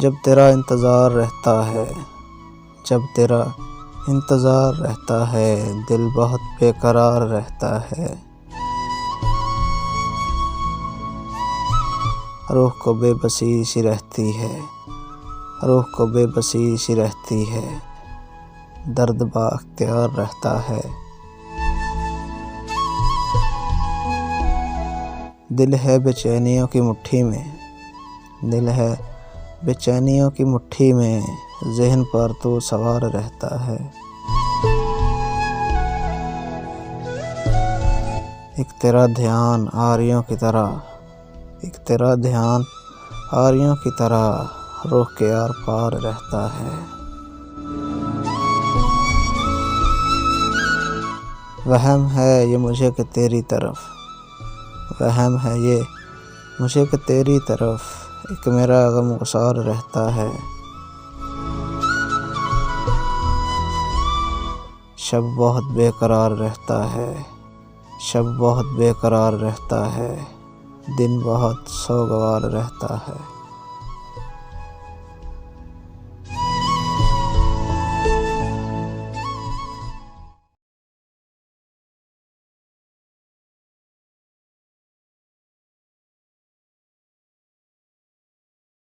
जब तेरा इंतज़ार रहता है, जब तेरा इंतज़ार रहता है, दिल बहुत बेकरार रहता है। रूह को बेबसी सी रहती है, रूह को बेबसी सी रहती है, दर्द बाख्तियार रहता है। दिल है बेचैनियों की मुट्ठी में, दिल है बेचैनियों की मुट्ठी में, ज़हन पर तो सवार रहता है। एक तेरा ध्यान आरियों की तरह, एक तेरा ध्यान आरियों की तरह रूह के आर पार रहता है। वहम है ये मुझे कि तेरी तरफ, वहम है ये मुझे कि तेरी तरफ एक मेरा गमगुसार रहता है। शब बहुत बेकरार रहता है, शब बहुत बेकरार रहता है, दिन बहुत सोगवार रहता है।